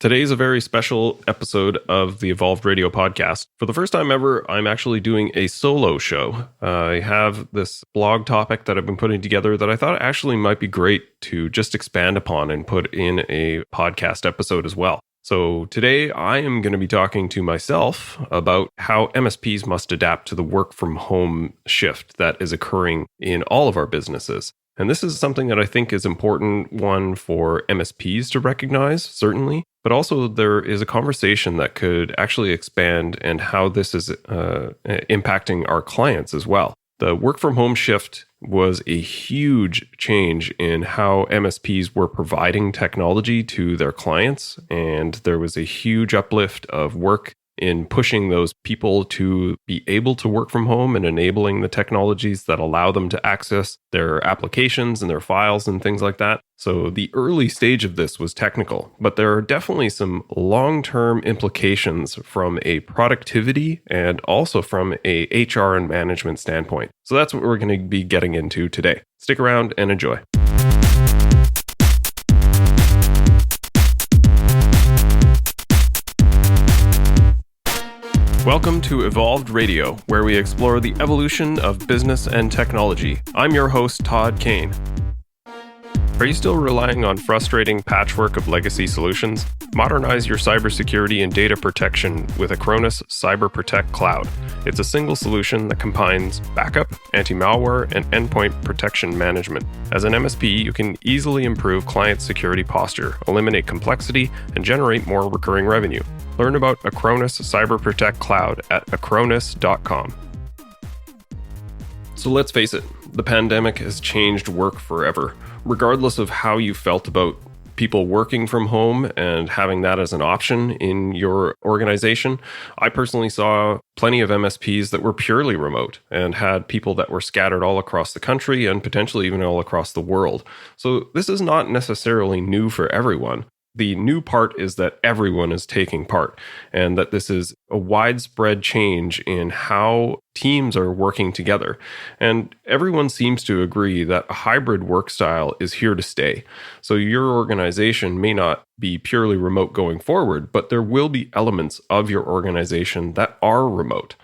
Today is a very special episode of the Evolved Radio podcast. For the first time ever, I'm actually doing a solo show. I have this blog topic that I've been putting together that I thought actually might be great to just expand upon and put in a podcast episode as well. So today I am going to be talking to myself about how MSPs must adapt to the work from home shift that is occurring in all of our businesses. And this is something that I think is important, one, for MSPs to recognize, certainly, but also there is a conversation that could actually expand and how this is impacting our clients as well. The work from home shift was a huge change in how MSPs were providing technology to their clients, and there was a huge uplift of work in pushing those people to be able to work from home and enabling the technologies that allow them to access their applications and their files and things like that. So the early stage of this was technical, but there are definitely some long-term implications from a productivity and also from a HR and management standpoint. So that's what we're going to be getting into today. Stick around and enjoy. Welcome to Evolved Radio, where we explore the evolution of business and technology. I'm your host, Todd Kane. Are you still relying on frustrating patchwork of legacy solutions? Modernize your cybersecurity and data protection with Acronis Cyber Protect Cloud. It's a single solution that combines backup, anti-malware, and endpoint protection management. As an MSP, you can easily improve client security posture, eliminate complexity, and generate more recurring revenue. Learn about Acronis Cyber Protect Cloud at acronis.com. So let's face it, the pandemic has changed work forever. Regardless of how you felt about people working from home and having that as an option in your organization, I personally saw plenty of MSPs that were purely remote and had people that were scattered all across the country and potentially even all across the world. So this is not necessarily new for everyone. The new part is that everyone is taking part and that this is a widespread change in how teams are working together. And everyone seems to agree that a hybrid work style is here to stay. So your organization may not be purely remote going forward, but there will be elements of your organization that are remote.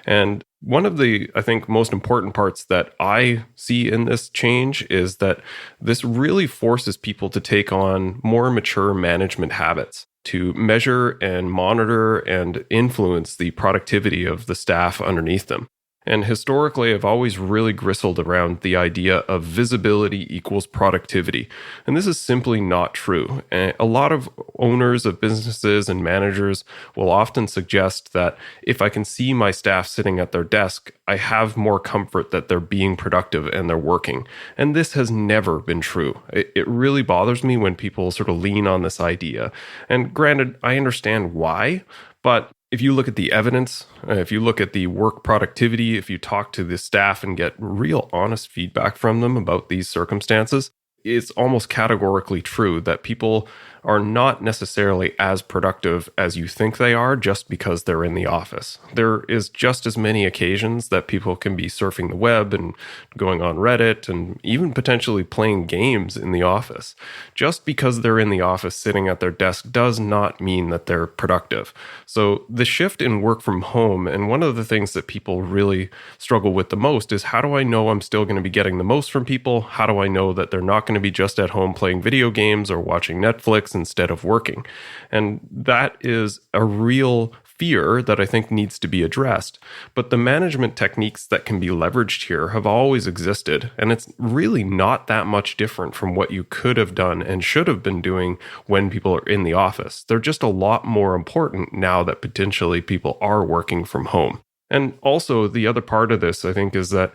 And one of the, I think, most important parts that I see in this change is that this really forces people to take on more mature management habits to measure and monitor and influence the productivity of the staff underneath them. And historically, I've always really bristled around the idea of visibility equals productivity. And this is simply not true. And a lot of owners of businesses and managers will often suggest that if I can see my staff sitting at their desk, I have more comfort that they're being productive and they're working. And this has never been true. It really bothers me when people sort of lean on this idea. And granted, I understand why, but if you look at the evidence, if you look at the work productivity, if you talk to the staff and get real honest feedback from them about these circumstances, it's almost categorically true that people are not necessarily as productive as you think they are just because they're in the office. There is just as many occasions that people can be surfing the web and going on Reddit and even potentially playing games in the office. Just because they're in the office sitting at their desk does not mean that they're productive. So the shift in work from home, and one of the things that people really struggle with the most is, how do I know I'm still going to be getting the most from people? How do I know that they're not going to be just at home playing video games or watching Netflix instead of working? And that is a real fear that I think needs to be addressed. But the management techniques that can be leveraged here have always existed, and it's really not that much different from what you could have done and should have been doing when people are in the office. They're just a lot more important now that potentially people are working from home. And also the other part of this, I think, is that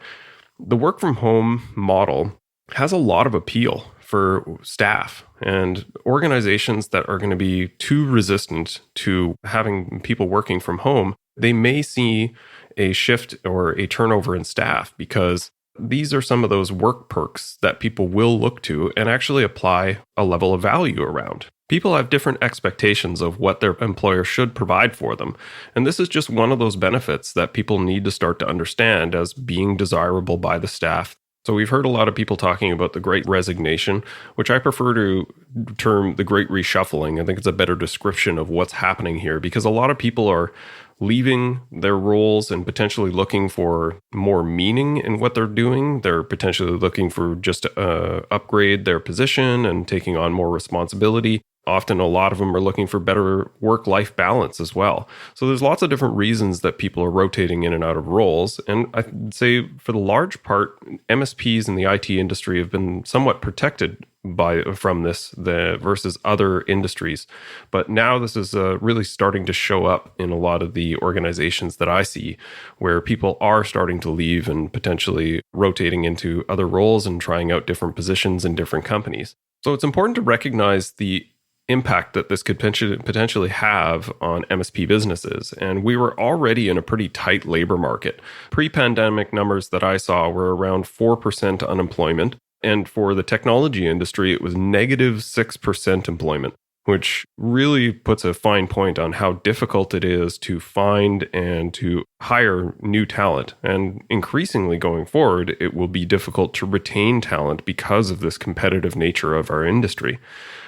the work from home model has a lot of appeal for staff and organizations that are going to be too resistant to having people working from home. They may see a shift or a turnover in staff because these are some of those work perks that people will look to and actually apply a level of value around. People have different expectations of what their employer should provide for them. And this is just one of those benefits that people need to start to understand as being desirable by the staff. So we've heard a lot of people talking about the great resignation, which I prefer to term the great reshuffling. I think it's a better description of what's happening here because a lot of people are leaving their roles and potentially looking for more meaning in what they're doing. They're potentially looking for just to upgrade their position and taking on more responsibility. Often, a lot of them are looking for better work-life balance as well. So there's lots of different reasons that people are rotating in and out of roles. And I'd say for the large part, MSPs in the IT industry have been somewhat protected from this versus other industries. But now this is really starting to show up in a lot of the organizations that I see, where people are starting to leave and potentially rotating into other roles and trying out different positions in different companies. So it's important to recognize the impact that this could potentially have on MSP businesses. And we were already in a pretty tight labor market. Pre-pandemic numbers that I saw were around 4% unemployment. And for the technology industry, it was negative 6% employment, which really puts a fine point on how difficult it is to find and to hire new talent. And increasingly going forward, it will be difficult to retain talent because of this competitive nature of our industry.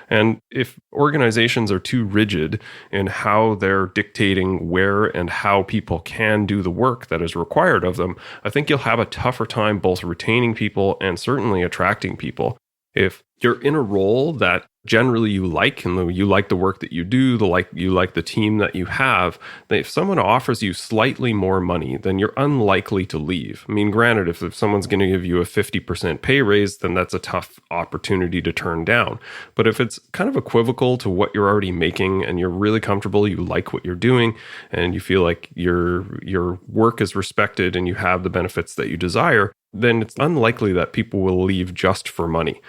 And if organizations are too rigid in how they're dictating where and how people can do the work that is required of them, I think you'll have a tougher time both retaining people and certainly attracting people. If you're in a role that generally you like and you like the work that you do, you like the team that you have, then if someone offers you slightly more money, then you're unlikely to leave. I mean, granted, if someone's going to give you a 50% pay raise, then that's a tough opportunity to turn down. But if it's kind of equivocal to what you're already making and you're really comfortable, you like what you're doing, and you feel like your work is respected and you have the benefits that you desire, then it's unlikely that people will leave just for money.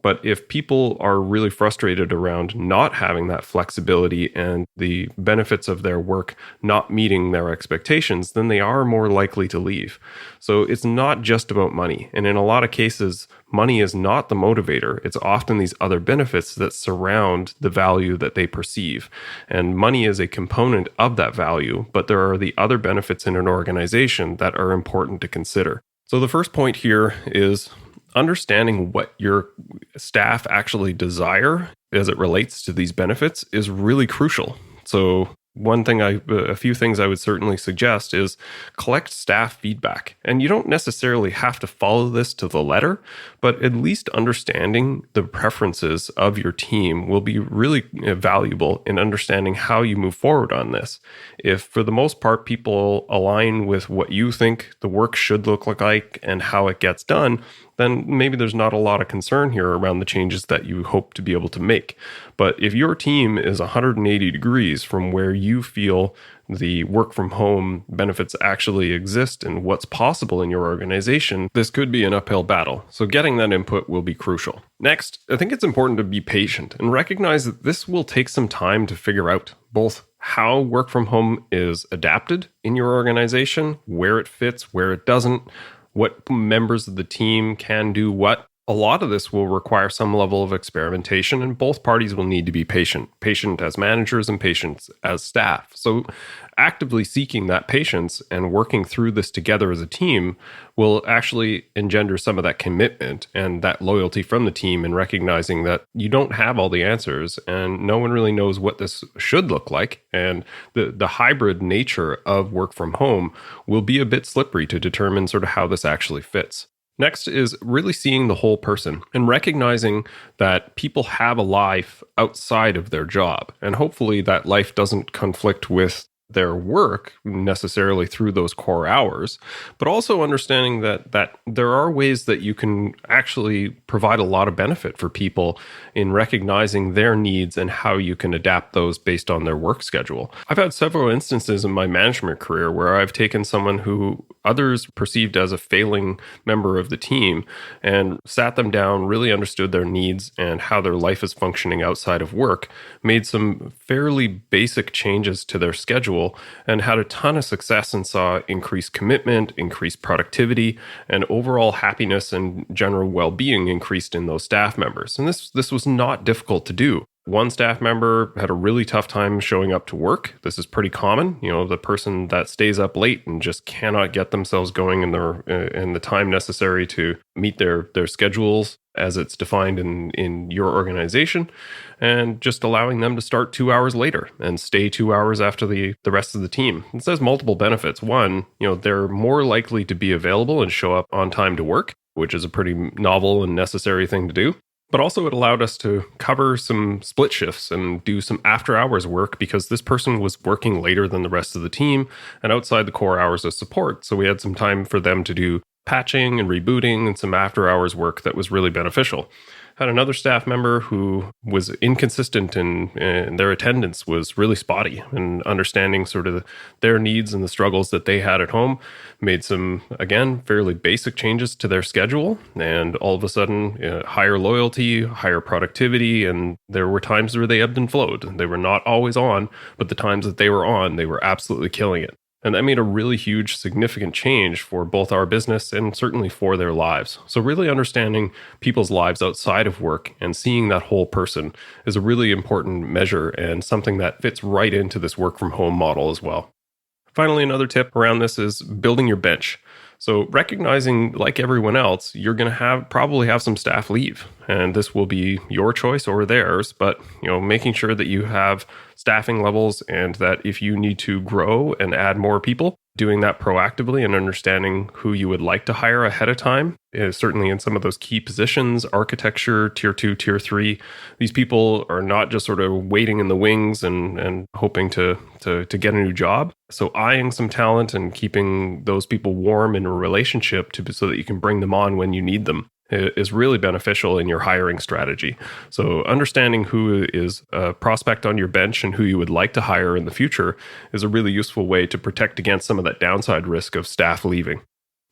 But if people are really frustrated around not having that flexibility and the benefits of their work not meeting their expectations, then they are more likely to leave. So it's not just about money. And in a lot of cases, money is not the motivator. It's often these other benefits that surround the value that they perceive. And money is a component of that value, but there are the other benefits in an organization that are important to consider. So the first point here is understanding what your staff actually desire as it relates to these benefits is really crucial. So a few things I would certainly suggest is collect staff feedback. And you don't necessarily have to follow this to the letter, but at least understanding the preferences of your team will be really valuable in understanding how you move forward on this. If for the most part, people align with what you think the work should look like and how it gets done, then maybe there's not a lot of concern here around the changes that you hope to be able to make. But if your team is 180 degrees from where you feel the work from home benefits actually exist and what's possible in your organization, this could be an uphill battle. So getting that input will be crucial. Next, I think it's important to be patient and recognize that this will take some time to figure out both how work from home is adapted in your organization, where it fits, where it doesn't, what members of the team can do what. A lot of this will require some level of experimentation, and both parties will need to be patient as managers and patient as staff. So actively seeking that patience and working through this together as a team will actually engender some of that commitment and that loyalty from the team, and recognizing that you don't have all the answers and no one really knows what this should look like. And the hybrid nature of work from home will be a bit slippery to determine sort of how this actually fits. Next is really seeing the whole person and recognizing that people have a life outside of their job. And hopefully that life doesn't conflict with their work necessarily through those core hours, but also understanding that there are ways that you can actually provide a lot of benefit for people in recognizing their needs and how you can adapt those based on their work schedule. I've had several instances in my management career where I've taken someone who others perceived as a failing member of the team and sat them down, really understood their needs and how their life is functioning outside of work, made some fairly basic changes to their schedule, and had a ton of success and saw increased commitment, increased productivity, and overall happiness and general well-being increased in those staff members. And this was not difficult to do. One staff member had a really tough time showing up to work. This is pretty common. The person that stays up late and just cannot get themselves going in the time necessary to meet their schedules as it's defined in your organization, and just allowing them to start 2 hours later and stay 2 hours after the rest of the team. This has multiple benefits. One, they're more likely to be available and show up on time to work, which is a pretty novel and necessary thing to do. But also it allowed us to cover some split shifts and do some after hours work because this person was working later than the rest of the team and outside the core hours of support. So we had some time for them to do patching and rebooting and some after hours work that was really beneficial. Had another staff member who was inconsistent and their attendance was really spotty, and understanding sort of their needs and the struggles that they had at home made some, again, fairly basic changes to their schedule. And all of a sudden, higher loyalty, higher productivity. And there were times where they ebbed and flowed. They were not always on, but the times that they were on, they were absolutely killing it. And that made a really huge, significant change for both our business and certainly for their lives. So really understanding people's lives outside of work and seeing that whole person is a really important measure and something that fits right into this work from home model as well. Finally, another tip around this is building your bench. So recognizing, like everyone else, you're going to probably have some staff leave, and this will be your choice or theirs, but making sure that you have staffing levels and that if you need to grow and add more people, doing that proactively and understanding who you would like to hire ahead of time is certainly in some of those key positions, architecture, tier 2, tier 3. These people are not just sort of waiting in the wings and hoping to get a new job. So eyeing some talent and keeping those people warm in a relationship so that you can bring them on when you need them is really beneficial in your hiring strategy. So understanding who is a prospect on your bench and who you would like to hire in the future is a really useful way to protect against some of that downside risk of staff leaving.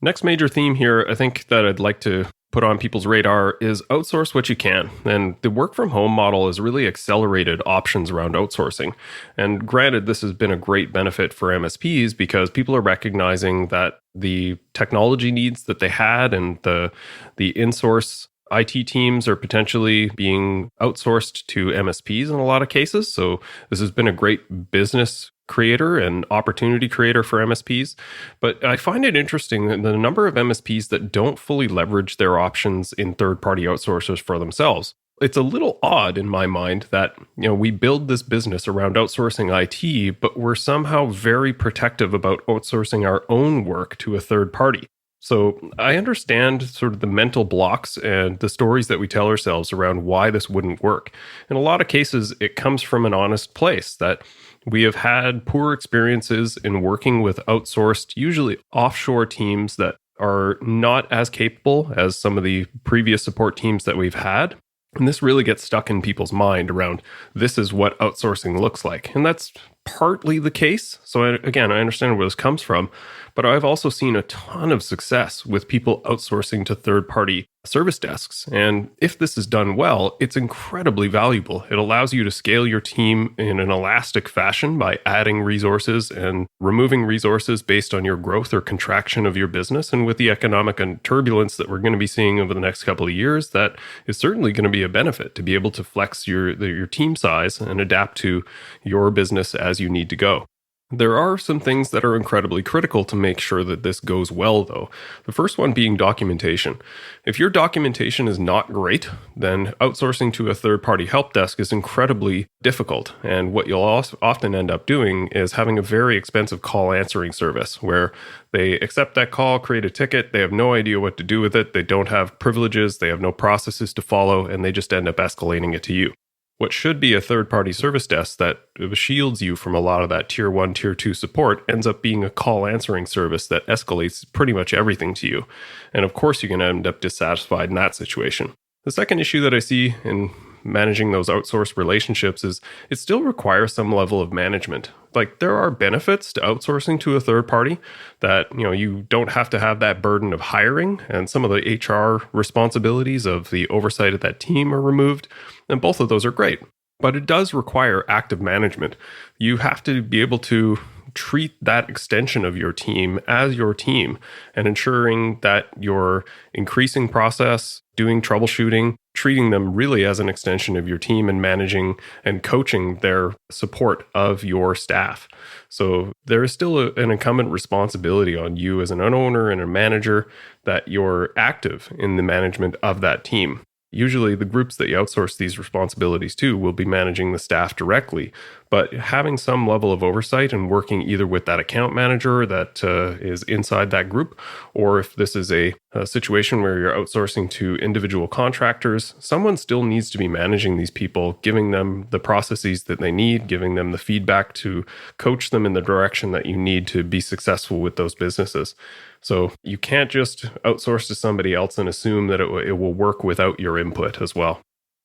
Next major theme here, I think that I'd like to put on people's radar is outsource what you can. And the work from home model has really accelerated options around outsourcing. And granted, this has been a great benefit for MSPs because people are recognizing that the technology needs that they had and the in-source IT teams are potentially being outsourced to MSPs in a lot of cases. So this has been a great business creator and opportunity creator for MSPs. But I find it interesting that the number of MSPs that don't fully leverage their options in third-party outsourcers for themselves. It's a little odd in my mind that, we build this business around outsourcing IT, but we're somehow very protective about outsourcing our own work to a third party. So I understand sort of the mental blocks and the stories that we tell ourselves around why this wouldn't work. In a lot of cases, it comes from an honest place that we have had poor experiences in working with outsourced, usually offshore teams that are not as capable as some of the previous support teams that we've had. And this really gets stuck in people's mind around this is what outsourcing looks like. And that's partly the case. So again, I understand where this comes from, but I've also seen a ton of success with people outsourcing to third-party service desks. And if this is done well, it's incredibly valuable. It allows you to scale your team in an elastic fashion by adding resources and removing resources based on your growth or contraction of your business. And with the economic and turbulence that we're going to be seeing over the next couple of years, that is certainly going to be a benefit to be able to flex your team size and adapt to your business as you need to go. There are some things that are incredibly critical to make sure that this goes well, though. The first one being documentation. If your documentation is not great, then outsourcing to a third-party help desk is incredibly difficult. And what you'll often end up doing is having a very expensive call answering service where they accept that call, create a ticket, they have no idea what to do with it, they don't have privileges, they have no processes to follow, and they just end up escalating it to you. What should be a third-party service desk that shields you from a lot of that tier 1, tier 2 support ends up being a call answering service that escalates pretty much everything to you. And of course, you're going to end up dissatisfied in that situation. The second issue that I see in managing those outsourced relationships is it still requires some level of management. Like there are benefits to outsourcing to a third party that, you don't have to have that burden of hiring, and some of the HR responsibilities of the oversight of that team are removed. And both of those are great, but it does require active management. You have to be able to treat that extension of your team as your team and ensuring that you're increasing process, doing troubleshooting, treating them really as an extension of your team and managing and coaching their support of your staff. So there is still an incumbent responsibility on you as an owner and a manager that you're active in the management of that team. Usually the groups that you outsource these responsibilities to will be managing the staff directly, but having some level of oversight and working either with that account manager that is inside that group, or if this is a situation where you're outsourcing to individual contractors, someone still needs to be managing these people, giving them the processes that they need, giving them the feedback to coach them in the direction that you need to be successful with those businesses. So you can't just outsource to somebody else and assume that it will work without your input as well.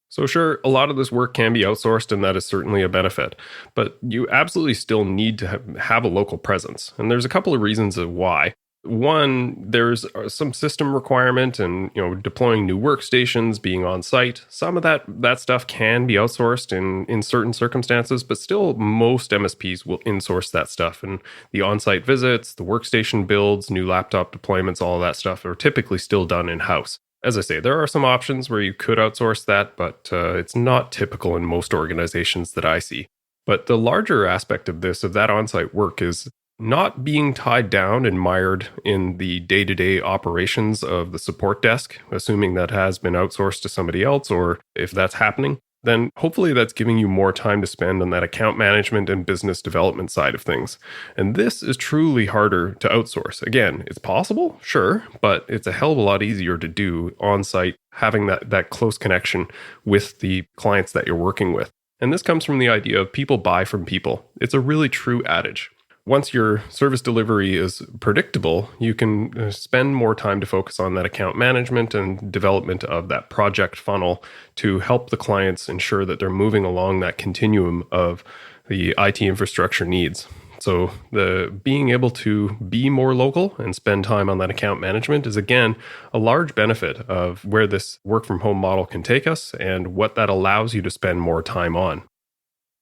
So sure, a lot of this work can be outsourced, and that is certainly a benefit, but you absolutely still need to have a local presence. And there's a couple of reasons of why. One, there's some system requirement and, deploying new workstations, being on site. Some of that stuff can be outsourced in certain circumstances, but still most MSPs will insource that stuff. And the on-site visits, the workstation builds, new laptop deployments, all of that stuff are typically still done in-house. As I say, there are some options where you could outsource that, but it's not typical in most organizations that I see. But the larger aspect of that on-site work is not being tied down and mired in the day-to-day operations of the support desk, assuming that has been outsourced to somebody else, or if that's happening, then hopefully that's giving you more time to spend on that account management and business development side of things. And this is truly harder to outsource. Again, it's possible, sure, but it's a hell of a lot easier to do on-site, having that close connection with the clients that you're working with. And this comes from the idea of people buy from people. It's a really true adage. Once your service delivery is predictable, you can spend more time to focus on that account management and development of that project funnel to help the clients ensure that they're moving along that continuum of the IT infrastructure needs. So the being able to be more local and spend time on that account management is, again, a large benefit of where this work from home model can take us and what that allows you to spend more time on.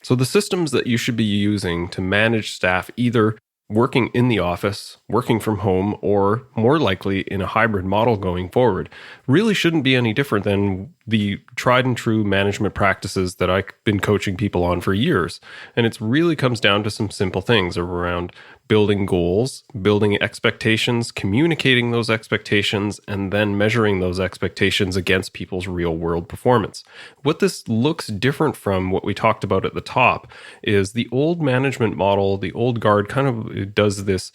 So the systems that you should be using to manage staff, either working in the office, working from home, or more likely in a hybrid model going forward, really shouldn't be any different than the tried and true management practices that I've been coaching people on for years. And it really comes down to some simple things around building goals, building expectations, communicating those expectations, and then measuring those expectations against people's real world performance. What this looks different from what we talked about at the top is the old management model, the old guard kind of does this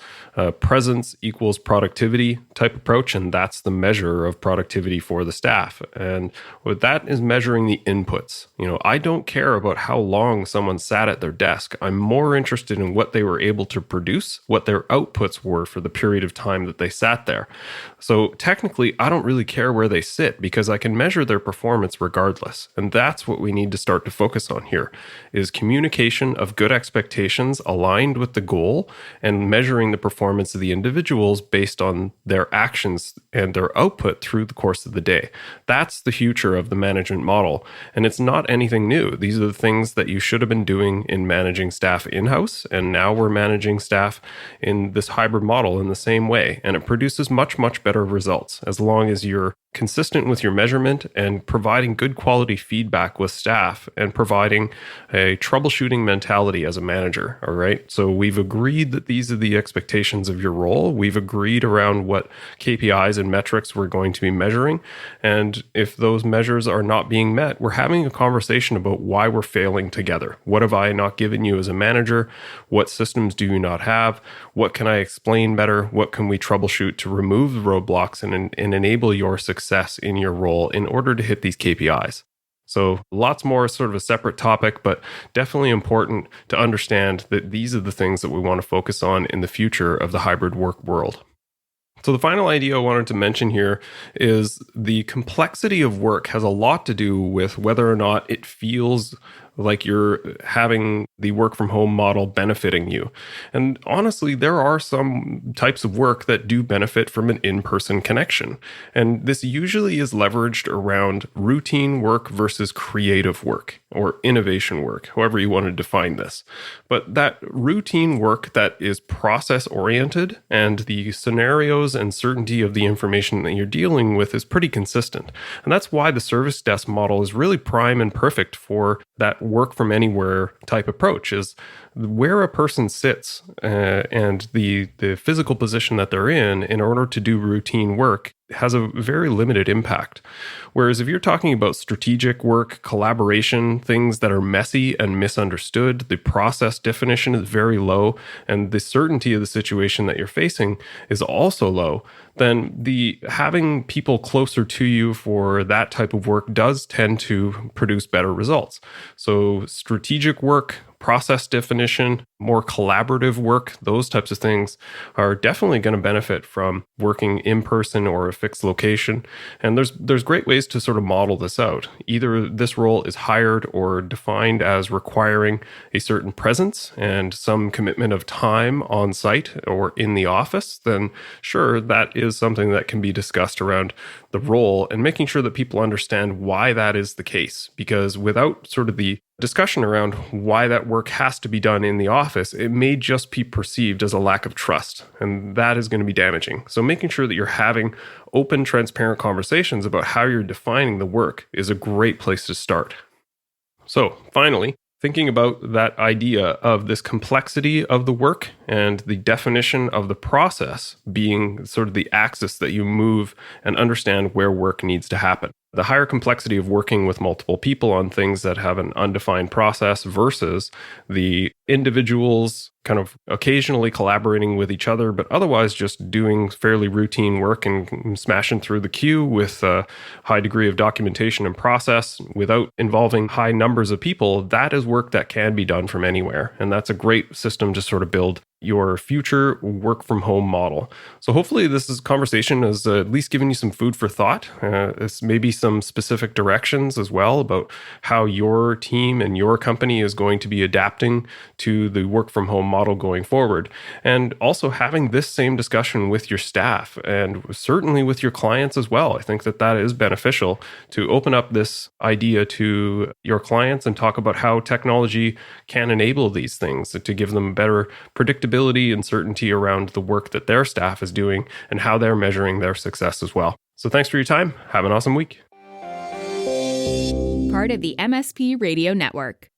presence equals productivity type approach, and that's the measure of productivity for the staff. And what that is measuring the inputs. I don't care about how long someone sat at their desk. I'm more interested in what they were able to produce, what their outputs were for the period of time that they sat there. So technically, I don't really care where they sit because I can measure their performance regardless. And that's what we need to start to focus on here is communication of good expectations aligned with the goal and measuring the performance of the individuals based on their actions and their output through the course of the day. That's the future of the management model. And it's not anything new. These are the things that you should have been doing in managing staff in-house. And now we're managing staff in this hybrid model in the same way. And it produces much, much better results as long as you're consistent with your measurement and providing good quality feedback with staff and providing a troubleshooting mentality as a manager. All right. So we've agreed that these are the expectations of your role. We've agreed around what KPIs and metrics we're going to be measuring. And if those measures are not being met, we're having a conversation about why we're failing together. What have I not given you as a manager? What systems do you not have? What can I explain better? What can we troubleshoot to remove the roadblocks and enable your success in your role in order to hit these KPIs? So lots more, sort of a separate topic, but definitely important to understand that these are the things that we want to focus on in the future of the hybrid work world. So the final idea I wanted to mention here is the complexity of work has a lot to do with whether or not it feels like you're having the work from home model benefiting you. And honestly, there are some types of work that do benefit from an in-person connection. And this usually is leveraged around routine work versus creative work or innovation work, however you want to define this. But that routine work that is process oriented and the scenarios and certainty of the information that you're dealing with is pretty consistent. And that's why the service desk model is really prime and perfect for that work from anywhere type approach, is where a person sits and the physical position that they're in order to do routine work has a very limited impact. Whereas if you're talking about strategic work, collaboration, things that are messy and misunderstood, the process definition is very low, and the certainty of the situation that you're facing is also low, then the having people closer to you for that type of work does tend to produce better results. So strategic work, process definition, more collaborative work, those types of things are definitely going to benefit from working in person or a fixed location. And there's great ways to sort of model this out. Either this role is hired or defined as requiring a certain presence and some commitment of time on site or in the office, then sure, that is something that can be discussed around the role and making sure that people understand why that is the case. Because without sort of the discussion around why that work has to be done in the office, it may just be perceived as a lack of trust, and that is going to be damaging. So making sure that you're having open, transparent conversations about how you're defining the work is a great place to start. So finally, thinking about that idea of this complexity of the work and the definition of the process being sort of the axis that you move and understand where work needs to happen. The higher complexity of working with multiple people on things that have an undefined process versus the individuals kind of occasionally collaborating with each other, but otherwise just doing fairly routine work and smashing through the queue with a high degree of documentation and process without involving high numbers of people. That is work that can be done from anywhere. And that's a great system to sort of build your future work from home model. So hopefully this conversation has at least given you some food for thought. It's maybe some specific directions as well about how your team and your company is going to be adapting to the work from home model going forward. And also having this same discussion with your staff and certainly with your clients as well. I think that is beneficial to open up this idea to your clients and talk about how technology can enable these things to give them better predictability and certainty around the work that their staff is doing and how they're measuring their success as well. So thanks for your time. Have an awesome week. Part of the MSP Radio Network.